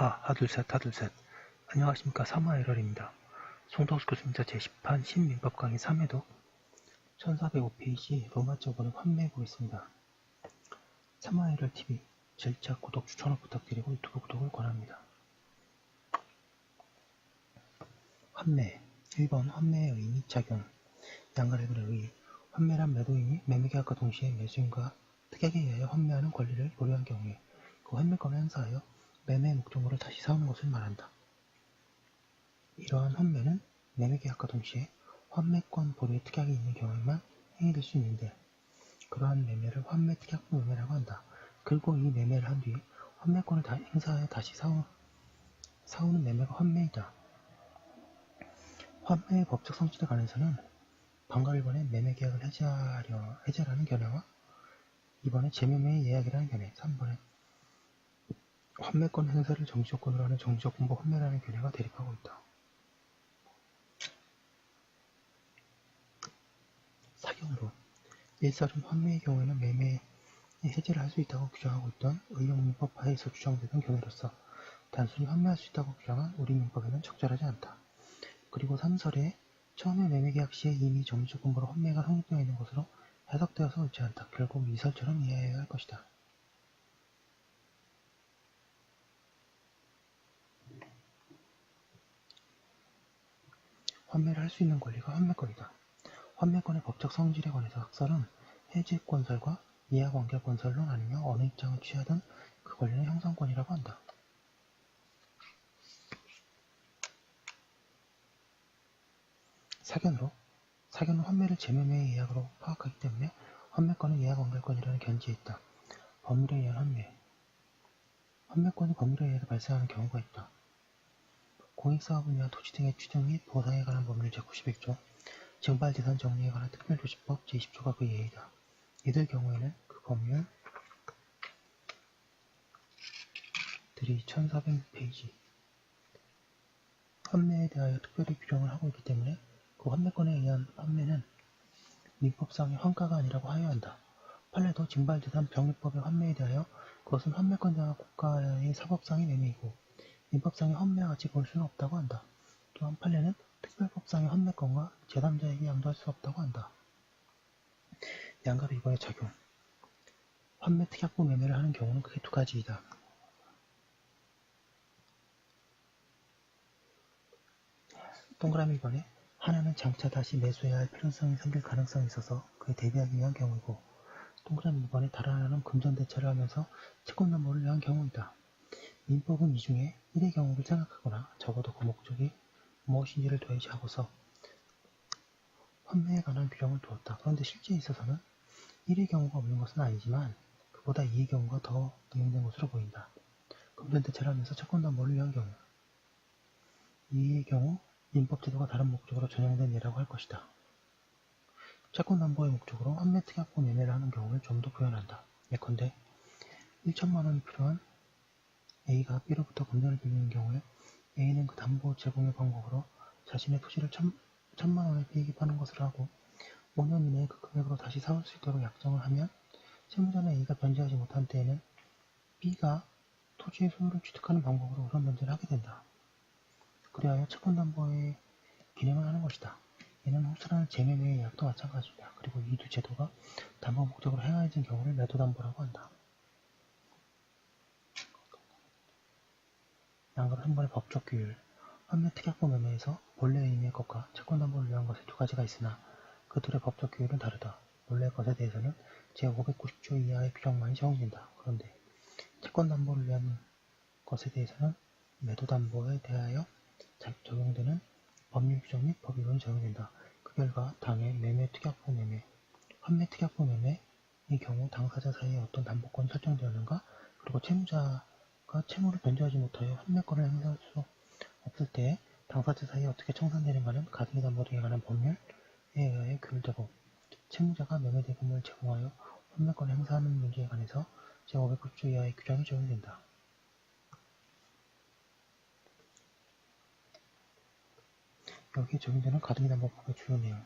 하둘셋. 안녕하십니까. 3화 1월입니다. 송덕수 교수님자 제10판 신민법 강의 3회독 1405페이지 로마적 어는 환매해보겠습니다. 3화 1월TV 절차 구독 추천을 부탁드리고 유튜브 구독을 권합니다. 환매 1번 환매의 의미 작용 양가래들의 의 환매란 매도인이 매매계약과 동시에 매수인과 특약에 의하여 환매하는 권리를 보유한 경우에 그 환매권을 행사하여 매매 목적물을 다시 사오는 것을 말한다. 이러한 환매는 매매계약과 동시에 환매권 보류의 특약이 있는 경우에만 행해될 수 있는데 그러한 매매를 환매특약부 매매라고 한다. 그리고 이 매매를 한 뒤에 환매권을 행사하여 다시 사오는 매매가 환매이다. 환매의 법적 성질에 관해서는 방과 1번의 매매계약을 해제하라는 견해와 2번의 재매매의 예약이라는 견해, 3번의 환매권 행사를 정지조건으로 하는 정지조건부 환매라는 견해가 대립하고 있다. 사견으로 일사중 환매의 경우에는 매매의 해제를 할 수 있다고 규정하고 있던 의용민법 하에서 주장되던 견해로서 단순히 환매할 수 있다고 규정한 우리 민법에는 적절하지 않다. 그리고 3설에 처음에 매매계약 시에 이미 정지조건부로 환매가 성립되어 있는 것으로 해석되어서 옳지 않다. 결국 2설처럼 이해해야 할 것이다. 환매를 할 수 있는 권리가 환매권이다. 환매권의 법적 성질에 관해서 학설은 해지권설과 이하관계권설로 나뉘며 어느 입장을 취하든 그 권리는 형성권이라고 한다. 사견은 환매를 재매매의 예약으로 파악하기 때문에 환매권은 이하관계권이라는 견지에 있다. 법률에 의한 환매권이 법률에 의해서 발생하는 경우가 있다. 공익사업 분야 토지 등의 취득 및 보상에 관한 법률 제91조, 증발재산 정리에 관한 특별조치법 제20조가 그 예이다. 이들 경우에는 그 법률 들이 1400페이지 환매에 대하여 특별히 규정을 하고 있기 때문에 그 환매권에 의한 환매는 민법상의 환가가 아니라고 하여야 한다. 판례도 증발재산 병립법의 환매에 대하여 그것은 환매권자와 국가의 사법상의 매매이고 민법상의 환매와 같이 볼 수는 없다고 한다. 또한 판례는 특별법상의 환매권과 제3자에게 양도할 수 없다고 한다. 양가 비거의 작용 환매 특약부 매매를 하는 경우는 크게 두 가지이다. 동그라미 1번에 하나는 장차 다시 매수해야 할 필요성이 생길 가능성이 있어서 그에 대비하기 위한 경우이고 동그라미 2번에 다른 하나는 금전대체를 하면서 채권담보를 위한 경우이다. 민법은 이 중에 1의 경우를 생각하거나 적어도 그 목적이 무엇인지를 도외시하고서 환매에 관한 규정을 두었다. 그런데 실제에 있어서는 1의 경우가 없는 것은 아니지만 그보다 2의 경우가 더 응용된 것으로 보인다. 금전대체를 하면서 채권담보를 위한 경우 2의 경우 민법제도가 다른 목적으로 전용된 예라고 할 것이다. 채권담보의 목적으로 환매특약부 매매를 하는 경우를 좀 더 구현한다. 예컨대 1천만원이 필요한 A가 B로부터 금전을 빌리는 경우에 A는 그 담보 제공의 방법으로 자신의 토지를 1,000만원에 B에게 파는 것을 하고 5년 이내에 그 금액으로 다시 사올 수 있도록 약정을 하면 채무자는 A가 변제하지 못한 때에는 B가 토지의 소유를 취득하는 방법으로 우선 변제를 하게 된다. 그리하여 채권담보의 기능을 하는 것이다. 이는 흡수라는 재매매의 예약도 마찬가지다. 그리고 이 두 제도가 담보 목적으로 행하여진 경우를 매도담보라고 한다. 양가로 한 번의 법적 규율 환매특약부 매매에서 본래 의미의 것과 채권담보를 위한 것의 두 가지가 있으나 그 둘의 법적 규율은 다르다. 본래의 것에 대해서는 제590조 이하의 규정만이 적용된다. 그런데 채권담보를 위한 것에 대해서는 매도담보에 대하여 적용되는 법률 규정 및 법의론이 적용된다. 그 결과 당해 매매특약부 매매, 환매특약부 매매의 경우 당사자 사이에 어떤 담보권이 설정되었는가 그리고 채무자가 채무를 변제하지 못하여 환매권을 행사할 수 없을 때 당사자 사이에 어떻게 청산되는가는 가등기 담보 등에 관한 법률에 의하여 규율되고 채무자가 매매대금을 제공하여 환매권을 행사하는 문제에 관해서 제590조 이하의 규정이 적용된다. 여기에 적용되는 가등기담보법의 주요 내용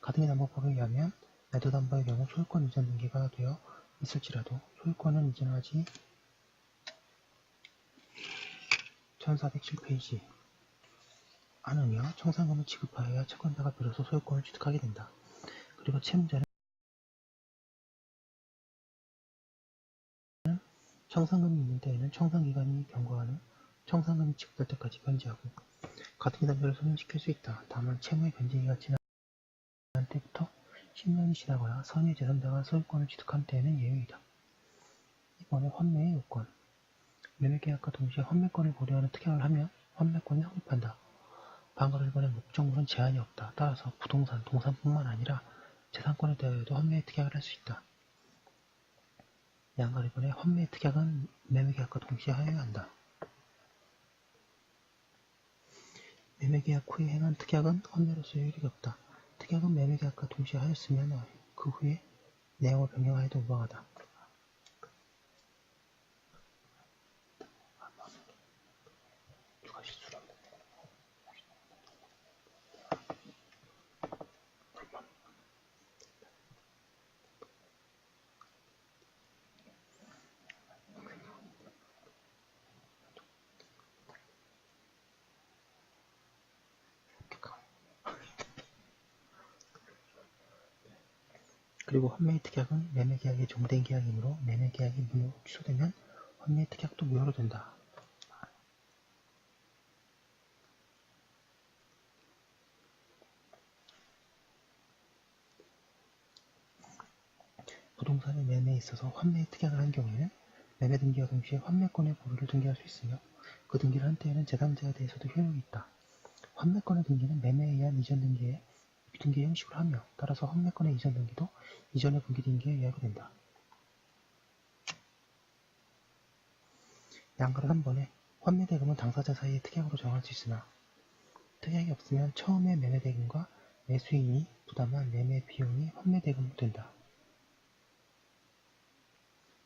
가등기담보법에 의하면 매도담보의 경우 소유권 이전 등기가 되어 있을지라도 소유권은 이전하지 1407페이지. 안은요, 청산금을 지급하여야 채권자가 비로소 소유권을 취득하게 된다. 그리고 채무자는 청산금이 있는 때에는 청산기간이 경과한 후 청산금이 지급될 때까지 변제하고 같은 단계를 소멸시킬 수 있다. 다만 채무의 변제기가 지난 때부터 10년이 지나거나 선의 제3자가 소유권을 취득한 때에는 예외이다. 이번에 환매의 요건. 매매계약과 동시에 환매권을 보류하는 특약을 하면 환매권이 성립한다. 방금 일본의 목적물은 제한이 없다. 따라서 부동산, 동산뿐만 아니라 재산권에 대하여도 환매의 특약을 할 수 있다. 양가 일본의 환매의 특약은 매매계약과 동시에 하여야 한다. 매매계약 후에 행한 특약은 환매로서 효력이 없다. 특약은 매매계약과 동시에 하였으면 그 후에 내용을 변경하여도 무방하다. 누가 실수를 하면 그리고 환매의 특약은 매매계약이 종된 계약이므로 매매계약이 무효 취소되면 환매의 특약도 무효로 된다. 부동산의 매매에 있어서 환매의 특약을 한 경우에는 매매 등기와 동시에 환매권의 보류를 등기할 수 있으며 그 등기를 한 때에는 제3자에 대해서도 효력이 있다. 환매권의 등기는 매매에 의한 이전 등기의 등기 형식으로 하며 따라서 환매권의 이전 등기도 이전의 분기 등기에 의하게 된다. 양가를 한 번에 환매 대금은 당사자 사이의 특약으로 정할 수 있으나 특약이 없으면 처음의 매매 대금과 매수인이 부담한 매매 비용이 환매 대금으로 된다.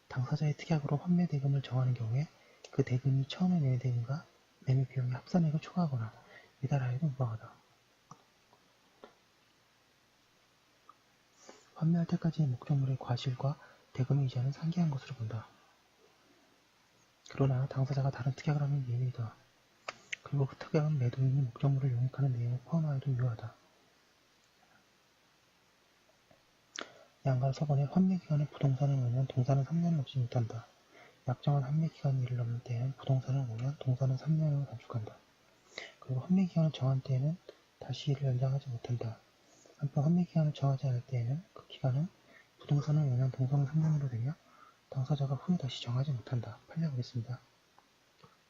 당사자의 특약으로 환매 대금을 정하는 경우에 그 대금이 처음의 매매 대금과 매매 비용의 합산액을 초과하거나 미달하여도 무방하다. 환매할 때까지의 목적물의 과실과 대금의 이자는 상기한 것으로 본다. 그러나 당사자가 다른 특약을 하면 예외이다. 그리고 그 특약은 매도인이 목적물을 용익하는 내용을 포함하여도 유효하다. 양가 4번에 환매기간에 부동산은 5년, 동산은 3년을 넘지 못한다. 약정한 환매기간이 이를 넘는 때에는 부동산은 5년, 동산은 3년으로 단축한다. 그리고 환매기간을 정한 때에는 다시 이를 연장하지 못한다. 한편 환매기간을 정하지 않을 때에는 그 기간은 부동산은 5년, 동산은 3년으로 되며 당사자가 후에 다시 정하지 못한다. 판례하겠습니다.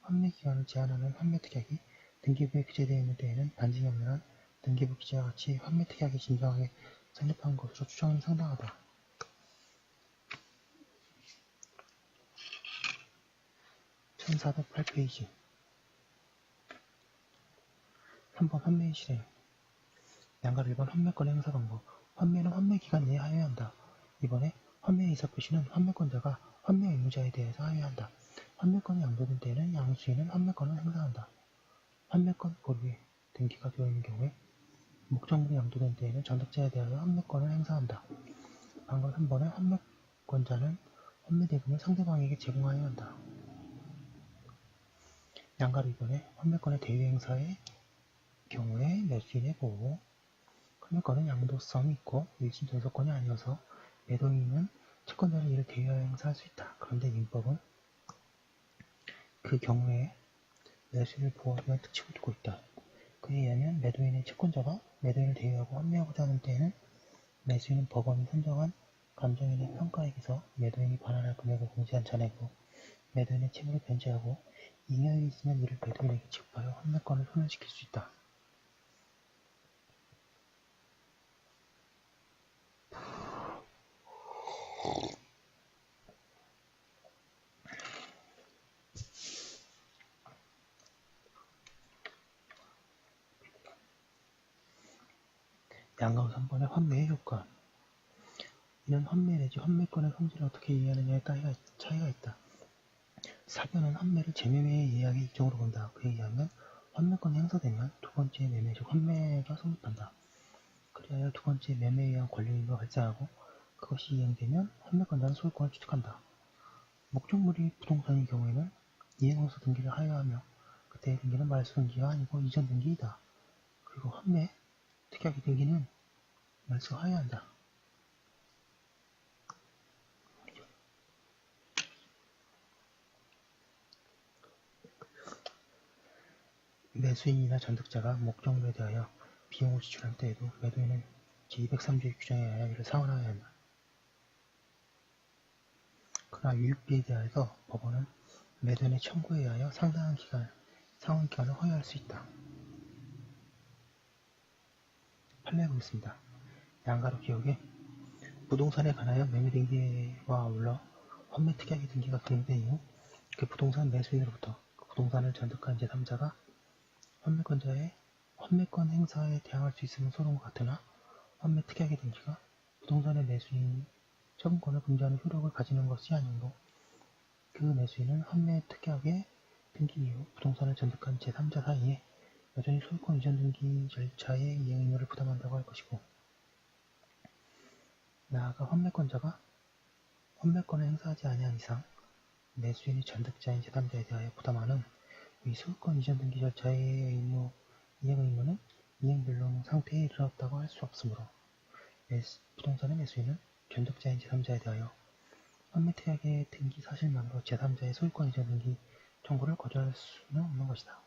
환매기간을 제한하는 환매특약이 등기부에 기재되어 있는 때에는 반증연면한 등기부 기재와 같이 환매특약이 진정하게 성립한 것으로 추정이 상당하다. 1408페이지 3번 환매의 실행. 양가 1번 환매권 행사 방법. 환매는 환매기간 내에 하여야 한다. 이번에 환매의 의사표시는 환매권자가 환매 의무자에 대해서 하여야 한다. 환매권이 양도된 때에는 양수인은 환매권을 행사한다. 환매권 보류에 등기가 되어 있는 경우에 목적물이 양도된 때에는 전득자에 대하여 환매권을 행사한다. 방금 3번에 환매권자는 환매대금을 상대방에게 제공하여야 한다. 양가 2번에 환매권의 대위 행사의 경우에 매수인의 보호. 환매권은 양도성이 있고 일심 전속권이 아니어서 매도인은 채권자는 이를 대위하여 행사할 수 있다. 그런데 민법은 그 경우에 매수인을 보호하기 위한 특칙을 두고 있다. 그에 의하면 매도인의 채권자가 매도인을 대위하고 환매하고자 하는 때에는 매수인은 법원이 선정한 감정인의 평가액에서 매도인이 반환할 금액을 공제한 잔액으로 매도인의 채무를 변제하고 잉여액이 있으면 이를 매도인에게 지급하여 환매권을 소멸시킬 수 있다. 양가 3번의 환매의 효과. 이는 환매 내지 환매권의 성질을 어떻게 이해하느냐에 차이가 있다. 사견은 환매를 재매매의 예약의 일종으로 본다. 그에 의하면 환매권이 행사되면 두 번째 매매 즉 환매가 성립한다. 그리하여 두 번째 매매에 의한 권리의무가 발생하고 그것이 이행되면 환매권자는 소유권을 취득한다. 목적물이 부동산인 경우에는 이행으로서 등기를 하여야 하며 그 때의 등기는 말소 등기가 아니고 이전 등기이다. 그리고 환매, 특약의 등기는 말소하여야 한다. 매수인이나 전득자가 목적물에 대하여 비용을 지출할 때에도 매도인은 제203조의 규정에 의하여 이를 상환하여야 한다. 그러나 유익비에 대하여서 법원은 매도인의 청구에 의하여 상당한 상환기간을 허용할 수 있다. 판례해 보겠습니다. 양가로 기억에 부동산에 관하여 매매등기와 아울러 환매특약의 등기가 경된 이후 그 부동산 매수인으로부터 그 부동산을 전득한 제3자가 환매권자의 환매권 행사에 대항할 수 있으면 소송과 같으나 환매특약의 등기가 부동산의 매수인 처분권을 금지하는 효력을 가지는 것이 아니므로 그 매수인은 환매특약의 등기 이후 부동산을 전득한 제3자 사이에 여전히 소유권 이전 등기 절차의 이행 의무를 부담한다고 할 것이고, 나아가 환매권자가 환매권을 행사하지 아니한 이상 매수인이 전득자인 제3자에 대하여 부담하는 이 소유권 이전 등기 절차의 이행 의무는 이행불능 상태에 이르렀다고 할 수 없으므로 부동산의 매수인은 전득자인 제3자에 대하여 환매특약의 등기 사실만으로 제3자의 소유권 이전 등기 청구를 거절할 수는 없는 것이다.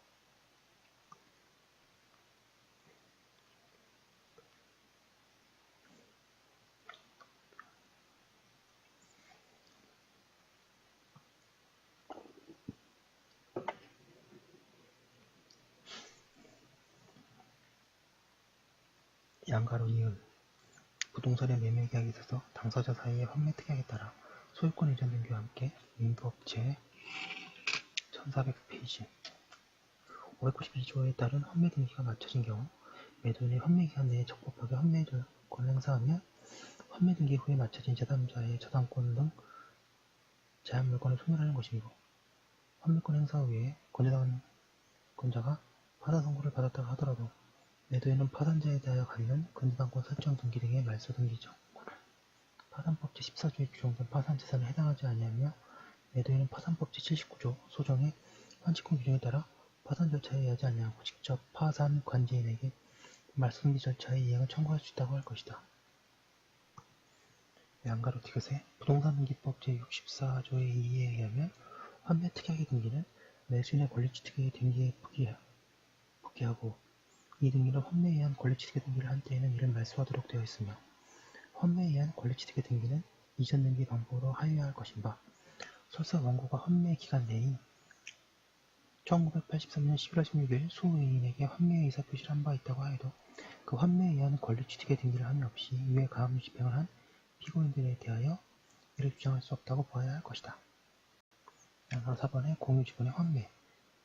양가로 이은 부동산의 매매 계약에 있어서 당사자 사이의 환매특약에 따라 소유권 이전 등기와 함께 민법 제 1400페이지 592조에 따른 환매 등기가 마쳐진 경우 매도인의 환매기간 내에 적법하게 환매권을 행사하며 환매 등기 후에 마쳐진 제3자의 저당권 등 제한 물건을 소멸하는 것이므로 환매권 행사 후에 권자가 파산 선고를 받았다고 하더라도 매도인은 파산자에 대하여 갖는 근저당권 설정 등기 등의 말소 등기 정보를 파산법 제14조에 규정된 파산재산에 해당하지 아니하며 매도인은 파산법 제79조 소정의 환치권 규정에 따라 파산 절차에 의하지 아니하고 직접 파산 관제인에게 말소 등기 절차의 이행을 청구할 수 있다고 할 것이다. 양가로 티귿의 부동산등기법 제64조의 2에 의하면 환매특약의 등기는 매수인의 권리취득의 등기에 부기하고 이 등기를 환매에 의한 권리취득의 등기를 한 때에는 이를 말소하도록 되어 있으며 환매에 의한 권리취득의 등기는 이전 등기 방법으로 하여야 할 것인 바 설사 원고가 환매 기간 내인 1983년 11월 16일 소의인에게 환매 의사표시를 한 바 있다고 하여도 그 환매에 의한 권리취득의 등기를 함이 없이 이외 가압류 집행을 한 피고인들에 대하여 이를 주장할 수 없다고 보아야 할 것이다. 양가로 4번의 공유지분의 환매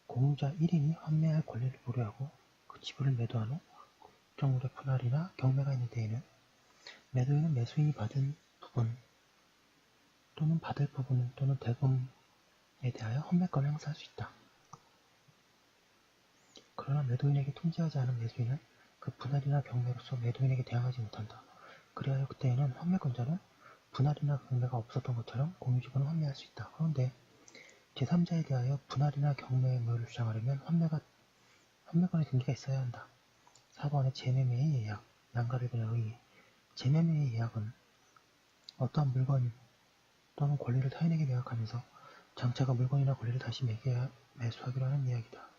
공유자 1인이 환매할 권리를 보류하고 그 지분을 매도한 후 국정물의 분할이나 경매가 있는 때에는 매도인은 매수인이 받은 부분 또는 받을 부분 또는 대금에 대하여 환매권을 행사할 수 있다. 그러나 매도인에게 통지하지 않은 매수인은 그 분할이나 경매로서 매도인에게 대항하지 못한다. 그리하여 그때에는 환매권자는 분할이나 경매가 없었던 것처럼 공유지분을 환매할 수 있다. 그런데 제3자에 대하여 분할이나 경매의 의무를 주장하려면 환매권의 등기가 있어야 한다. 4번의 재매매의 예약, 양가를 의해 재매매의 예약은 어떠한 물건 또는 권리를 타인에게 매각하면서 장차가 물건이나 권리를 다시 매수하기로 하는 이야기다.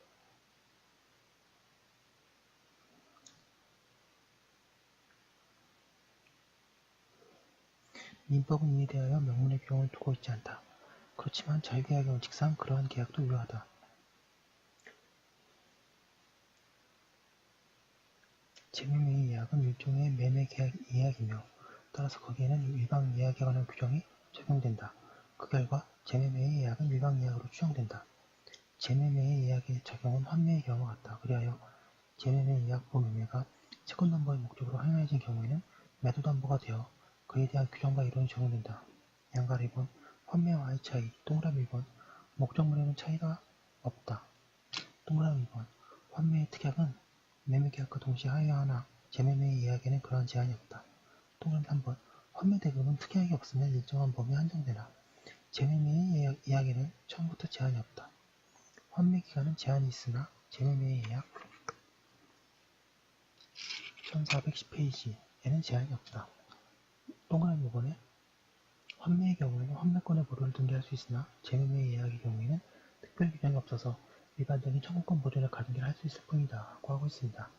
민법은 이에 대하여 명문의 규정을 두고 있지 않다. 그렇지만 자유계약의 원칙상 그러한 계약도 유효하다. 재매매의 예약은 일종의 매매계약 예약이며 따라서 거기에는 일방예약에 관한 규정이 적용된다. 그 결과 재매매의 예약은 일방예약으로 추정된다. 재매매의 예약의 적용은 환매의 경우와 같다. 그리하여 재매매 예약부 매매가 채권담보의 목적으로 허용해진 경우에는 매도담보가 되어 그에 대한 규정과 이론이 적용된다. 양가로 1번 환매와의 차이 동그라미 1번 목적물에는 차이가 없다. 동그라미 2번 환매의 특약은 매매계약과 동시에 하여하나 재매매의 예약에는 그러한 제한이 없다. 동그라미 3번 환매대금은 특약이 없으면 일정한 범위에 한정되나 재매매의 예약에는 처음부터 제한이 없다. 환매 기간은 제한이 있으나 재매매 예약 1410페이지에는 제한이 없다. 동그라미 5번에 환매의 경우에는 환매권의 보료를 등기할 수 있으나 재매매 예약의 경우에는 특별 규정이 없어서 일반적인 청구권 보존을 가등기를 할 수 있을 뿐이다 라고 하고 있습니다.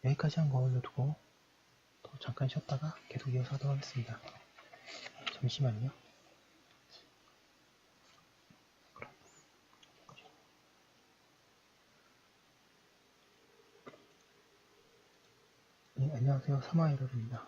여기까지 한 거 올려두고 또 잠깐 쉬었다가 계속 이어서 하도록 하겠습니다. 잠시만요. 네, 안녕하세요. 사마에러입니다.